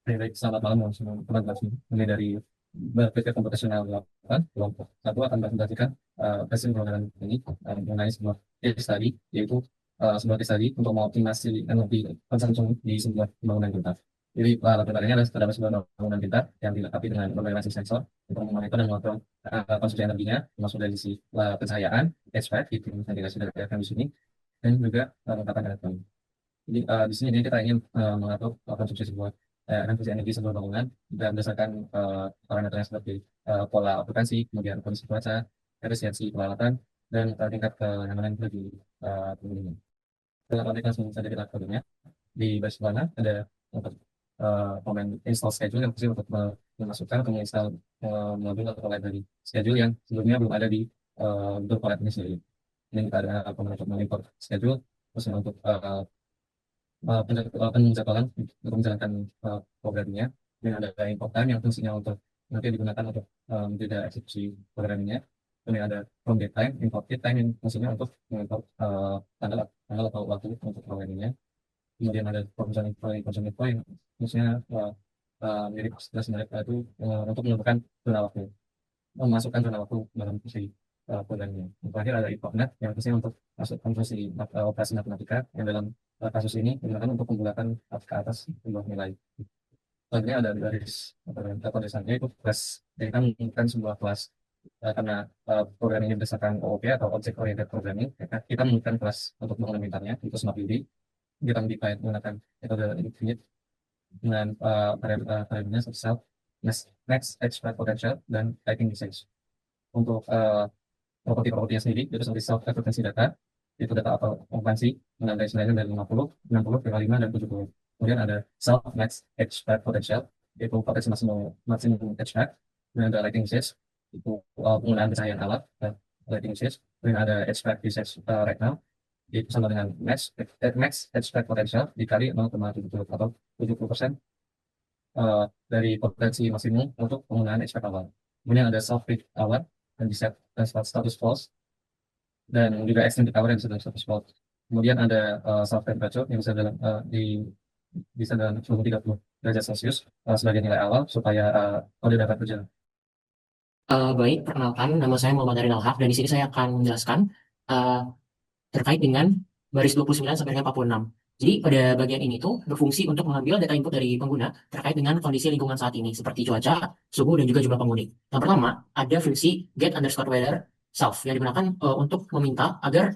Baik, selamat malam semua teman-teman. Ini dari berpikir komputasional 8, kelompok satu akan mempresentasikan hasil pengembangan ini mengenai sebuah case study, yaitu sebuah case study untuk mengoptimasi energi konsumsi di sebuah bangunan kita. Jadi latar belakangnya adalah terdapat sebuah bangunan kita yang dilengkapi dengan berbagai sensor untuk memonitor dan mengatur konsumsi energinya, termasuk dari sisi pencahayaan, HVAC, itu yang kita sudah lihatkan di sini, dan juga kelengkapan elektronik. Jadi di sini kita ingin mengatur konsumsi sebuah konsumsi energi sebuah bangunan dan berdasarkan parameternya seperti pola okupansi, kemudian kondisi cuaca, efisiensi peralatan, dan tingkat kenyamanan bagi pengguna. Dalam konteks langsung saja kita kodenya. Di baris mana ada untuk komen install schedule yang khusus untuk memasukkan atau menginstal modul atau library schedule yang sebelumnya belum ada di Google Colab ini sendiri. Ini kita ada komen untuk mengimport schedule, terus untuk penjadwalan untuk menjalankan programnya dan ada import time yang fungsinya untuk nanti digunakan untuk menjaga eksekusi programnya. Kemudian ada from date time, import date time yang fungsinya untuk mengimport tanggal atau waktu untuk programnya. Kemudian ada function info yang fungsinya mirip sebelah mereka itu untuk menentukan zona waktu, memasukkan zona waktu dalam fungsi programnya. Yang terakhir ada IPONet yang fungsinya untuk masukkan fungsi operasi matematika yang dalam kasus ini digunakan untuk membulakan ke atas sebuah nilai. Selanjutnya ada garis atau tulisannya itu kelas. Jadi kita menginginkan sebuah kelas karena program ini berdasarkan OOP atau Object Oriented Programming, kita menginginkan kelas untuk bangunan pintarnya itu Smart Building. Kita menggunakan metode infinite dengan variabelnya seperti self, next, expect potential, dan typing message. Untuk properti-propertinya sendiri, itu seperti self frequency data, itu data atau okupansi, menandai nilainya dari 50, 60, 5, dan 70. Kemudian ada self max HVAC potential, yaitu potensi maksimum HVAC. Kemudian ada lighting usage, itu penggunaan pencahayaan alat, lighting usage. Kemudian ada HVAC usage right now, yaitu sama dengan max HVAC potential dikali 0,70 atau 70% dari potensi maksimum untuk penggunaan HVAC awal. Kemudian ada self peak hour dan bisa status false, dan juga extended hour yang bisa dalam status false. Kemudian ada self temperature yang bisa bisa dalam suhu 30 derajat Celcius sebagai nilai awal supaya kode dapat berjalan. Baik, perkenalkan, nama saya Muhammad Arin Alhaq, dan di sini saya akan menjelaskan uh, terkait dengan baris 29 sampai dengan 46. Jadi pada bagian ini tuh berfungsi untuk mengambil data input dari pengguna terkait dengan kondisi lingkungan saat ini, seperti cuaca, suhu, dan juga jumlah penghuni. Yang pertama, ada fungsi get underscore weather self yang digunakan untuk meminta agar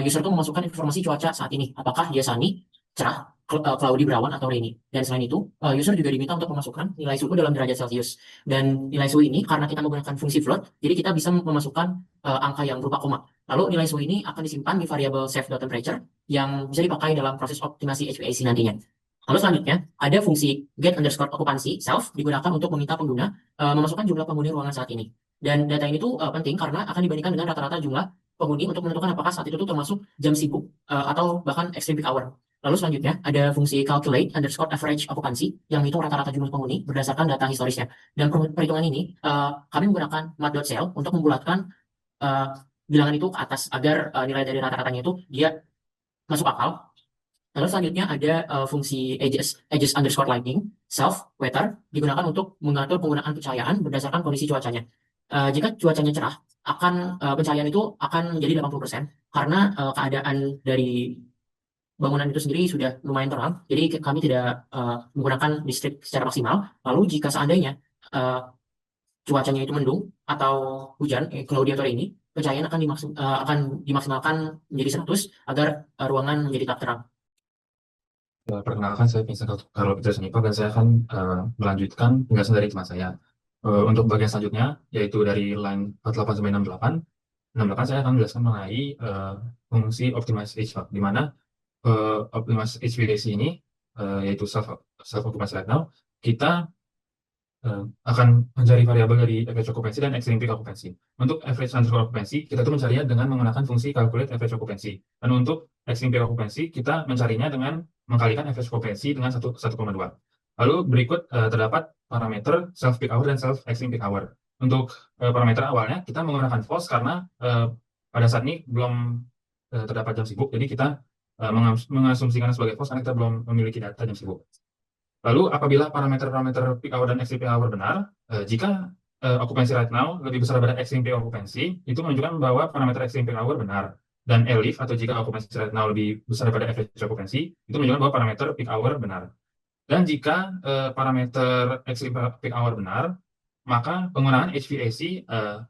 user itu memasukkan informasi cuaca saat ini, apakah dia sunny, cerah, cloudy, berawan, atau rainy. Dan selain itu, user juga diminta untuk memasukkan nilai suhu dalam derajat Celcius. Dan nilai suhu ini, karena kita menggunakan fungsi float, jadi kita bisa memasukkan angka yang berupa koma. Lalu nilai suhu ini akan disimpan di variabel save.temperature yang bisa dipakai dalam proses optimasi HVAC nantinya. Lalu selanjutnya, ada fungsi get underscore occupancy self digunakan untuk meminta pengguna memasukkan jumlah penghuni ruangan saat ini. Dan data ini tuh penting karena akan dibandingkan dengan rata-rata jumlah penghuni untuk menentukan apakah saat itu tuh termasuk jam sibuk atau bahkan extreme peak hour. Lalu selanjutnya ada fungsi calculate underscore average occupancy yang menghitung rata-rata jumlah penghuni berdasarkan data historisnya. Dan perhitungan ini kami menggunakan mat.cell untuk membulatkan uh, bilangan itu ke atas agar nilai dari rata-ratanya itu dia masuk akal. Lalu selanjutnya ada fungsi edges underscore lighting self weather digunakan untuk mengatur penggunaan pencahayaan berdasarkan kondisi cuacanya. Jika cuacanya cerah, akan pencahayaan itu akan menjadi 80% karena keadaan dari bangunan itu sendiri sudah lumayan terang, jadi kami tidak menggunakan listrik secara maksimal. Lalu jika seandainya uh, cuacanya itu mendung atau hujan, cloudy atau rainy, pencahayaan akan dimaksimalkan menjadi 100 agar ruangan menjadi tak terang. Perkenalkan, saya Vincent Carlo Petrus Nipah, dan saya akan melanjutkan penjelasan dari teman saya. Untuk bagian selanjutnya, yaitu dari line 48 sampai 68, 68 saya akan menjelaskan mengenai fungsi optimize HVAC, di mana optimize HVAC ini, yaitu self occupancy right now, kita akan mencari variabel dari average occupancy dan extreme peak occupancy. Untuk average underscore occupancy, kita tuh mencarinya dengan menggunakan fungsi calculate average occupancy. Dan untuk extreme peak occupancy, kita mencarinya dengan mengkalikan average occupancy dengan 1,2. Lalu berikut terdapat parameter self peak hour dan self extreme peak hour. Untuk parameter awalnya, kita menggunakan false karena pada saat ini belum terdapat jam sibuk, jadi kita mengasumsikan sebagai false karena kita belum memiliki data jam sibuk. Lalu apabila parameter-parameter peak hour dan extreme peak hour benar, jika occupancy right now lebih besar daripada extreme peak occupancy, itu menunjukkan bahwa parameter extreme peak hour benar. Dan ELIF atau jika occupancy right now lebih besar daripada average occupancy, itu menunjukkan bahwa parameter peak hour benar. Dan jika parameter extreme peak hour benar, maka penggunaan HVAC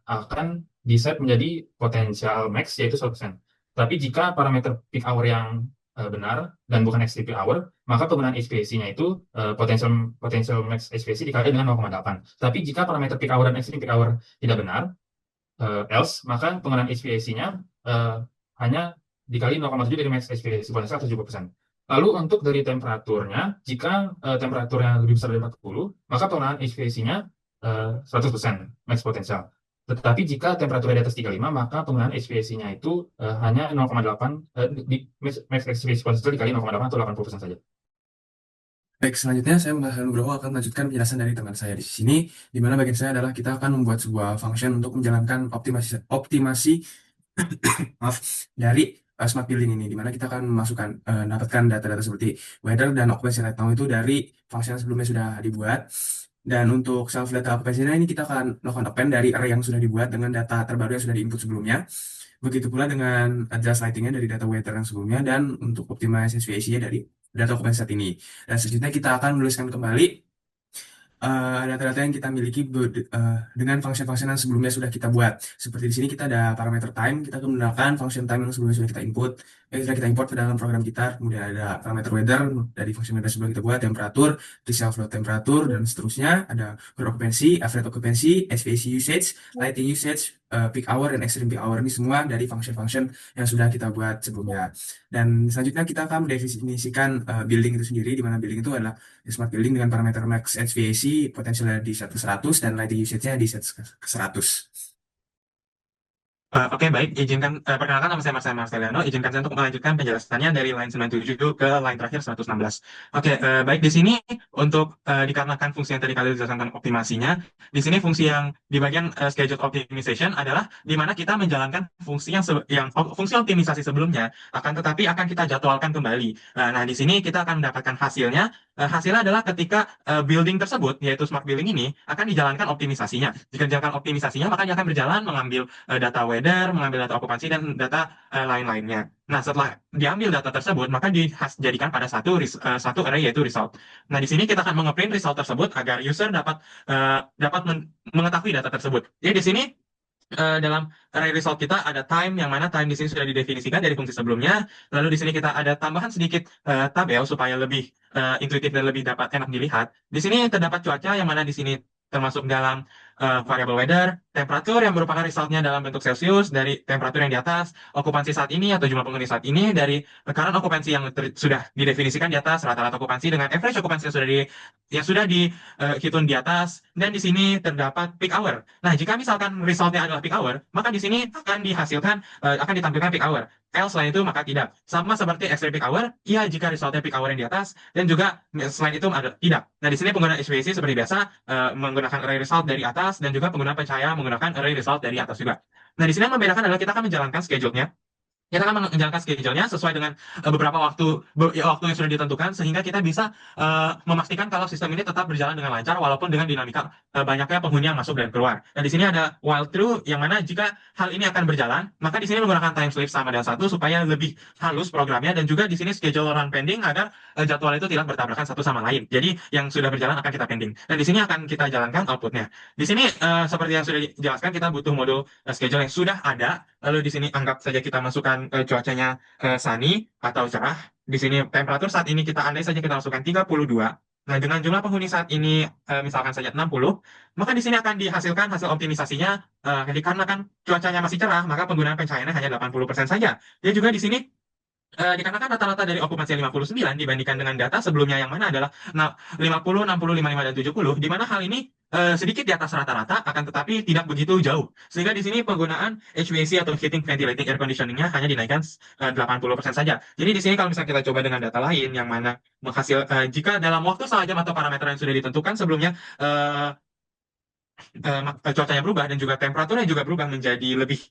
akan di-set menjadi potential max yaitu 100%. Tapi jika parameter peak hour yang benar dan bukan extreme peak hour, maka penggunaan HVAC-nya itu potential max HVAC dikali dengan 0,8. Tapi jika parameter peak hour dan extreme peak hour tidak benar, else, maka penggunaan HVAC-nya hanya dikali 0,7 dari max HVAC potential 70%. Lalu untuk dari temperaturnya, jika temperaturnya lebih besar dari 40, maka penggunaan HVAC-nya 100% max potential. Tetapi jika temperaturnya di atas 35, maka penggunaan HVAC-nya itu hanya 0,8 di max HVAC potential dikali 0,8 atau 80% saja. Baik, selanjutnya saya Mbah Nugroho akan melanjutkan penjelasan dari teman saya di sini, di mana bagian saya adalah kita akan membuat sebuah function untuk menjalankan optimasi maaf, dari smart building ini, di mana kita akan memasukkan mendapatkan data-data seperti weather dan occupancy rate now itu dari function yang sebelumnya sudah dibuat. Dan untuk self data occupancy ini kita akan melakukan append dari array yang sudah dibuat dengan data terbaru yang sudah diinput sebelumnya. Begitu pula dengan adjust lightingnya dari data weather yang sebelumnya, dan untuk optimize HVAC-nya dari data occupancy saat ini. Dan selanjutnya kita akan menuliskan kembali data-data yang kita miliki dengan function-function yang sebelumnya sudah kita buat. Seperti di sini kita ada parameter time, kita akan menggunakan function time yang sebelumnya sudah kita input, sudah kita import ke dalam program kita. Kemudian ada parameter weather dari function weather sebelum kita buat, temperatur, result flow temperatur, dan seterusnya. Ada current occupancy, average occupancy, HVAC usage, lighting usage, peak hour, dan extreme peak hour. Ini semua dari function-function yang sudah kita buat sebelumnya. Dan selanjutnya kita akan mendefinisikan building itu sendiri, di mana building itu adalah smart building dengan parameter max HVAC potensialnya di 100 dan lighting usage-nya di set ke 100. Oke, baik. Perkenalkan nama saya Marceliano. Izinkan saya untuk melanjutkan penjelasannya dari line 97 ke line terakhir 116. Oke, baik. Di sini untuk dikarenakan fungsi yang tadi kalian jelaskan optimasinya, di sini fungsi yang di bagian schedule optimization adalah di mana kita menjalankan fungsi fungsi optimisasi sebelumnya, tetapi akan kita jadwalkan kembali. Nah, di sini kita akan mendapatkan hasilnya. Hasilnya adalah ketika building tersebut, yaitu smart building ini, akan dijalankan optimisasinya. Jika dijalankan optimisasinya, maka dia akan berjalan mengambil data weather, mengambil data okupansi, dan data lain-lainnya. Nah, setelah diambil data tersebut, maka dijadikan pada satu array, yaitu result. Nah, di sini kita akan mengeprint result tersebut agar user dapat mengetahui data tersebut. Jadi di sini dalam array result kita ada time, yang mana time di sini sudah didefinisikan dari fungsi sebelumnya. Lalu di sini kita ada tambahan sedikit tabel supaya lebih intuitif dan lebih dapat enak dilihat. Di sini terdapat cuaca, yang mana di sini termasuk dalam variable weather, temperatur yang merupakan resultnya dalam bentuk Celsius dari temperatur yang di atas, okupansi saat ini atau jumlah penghuni saat ini dari current okupansi yang sudah didefinisikan di atas, rata-rata okupansi dengan average okupansi yang sudah dihitung di atas, dan di sini terdapat peak hour. Nah, jika misalkan resultnya adalah peak hour, maka di sini akan ditampilkan peak hour. Else selain itu maka tidak. Sama seperti extreme peak hour, iya jika resultnya peak hour yang di atas, dan juga selain itu tidak. Nah, di sini penggunaan HVAC seperti biasa menggunakan array result dari atas, dan juga penggunaan pencahaya menggunakan array result dari atas juga. Nah, di sini yang membedakan adalah kita akan menjalankan schedule-nya. Kita akan menjalankan schedule-nya sesuai dengan beberapa waktu yang sudah ditentukan, sehingga kita bisa memastikan kalau sistem ini tetap berjalan dengan lancar walaupun dengan dinamika banyaknya penghuni yang masuk dan keluar. Dan di sini ada while true, yang mana jika hal ini akan berjalan, maka di sini menggunakan time sleep sama dengan 1 supaya lebih halus programnya, dan juga di sini schedule run pending agar jadwal itu tidak bertabrakan satu sama lain. Jadi yang sudah berjalan akan kita pending. Dan di sini akan kita jalankan outputnya. Di sini seperti yang sudah dijelaskan, kita butuh modul schedule yang sudah ada. Lalu di sini anggap saja kita masukkan cuacanya sunny atau cerah. Di sini temperatur saat ini kita andai saja kita masukkan 32. Nah, dengan jumlah penghuni saat ini misalkan saja 60, maka di sini akan dihasilkan hasil optimisasinya. Dikarenakan cuacanya masih cerah, maka penggunaan pencahayaannya hanya 80% saja. Dia juga di sini dikarenakan rata-rata dari okupansi 59 dibandingkan dengan data sebelumnya, yang mana adalah 50, 60, 55, dan 70, di mana hal ini sedikit di atas rata-rata, akan tetapi tidak begitu jauh. Sehingga di sini penggunaan HVAC atau heating, ventilating, air conditioning-nya hanya dinaikkan 80% saja. Jadi di sini kalau misalnya kita coba dengan data lain, yang mana jika dalam waktu setengah jam atau parameter yang sudah ditentukan sebelumnya, cuacanya berubah dan juga temperaturnya juga berubah menjadi lebih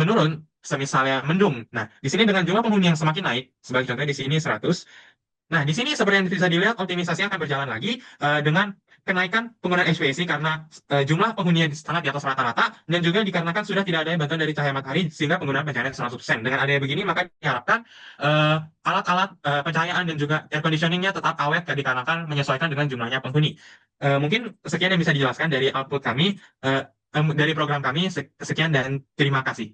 menurun, semisalnya mendung. Nah, di sini dengan jumlah penghuni yang semakin naik, sebagai contohnya di sini 100, Nah, di sini seperti yang bisa dilihat, optimisasi akan berjalan lagi dengan kenaikan penggunaan HVAC karena jumlah penghuninya sangat di atas rata-rata dan juga dikarenakan sudah tidak adanya bantuan dari cahaya matahari sehingga penggunaan pencahayaan 100%. Dengan adanya begini, maka diharapkan alat-alat pencahayaan dan juga air conditioningnya tetap awet dikarenakan menyesuaikan dengan jumlahnya penghuni. Mungkin sekian yang bisa dijelaskan dari output kami, dari program kami. Sekian dan terima kasih.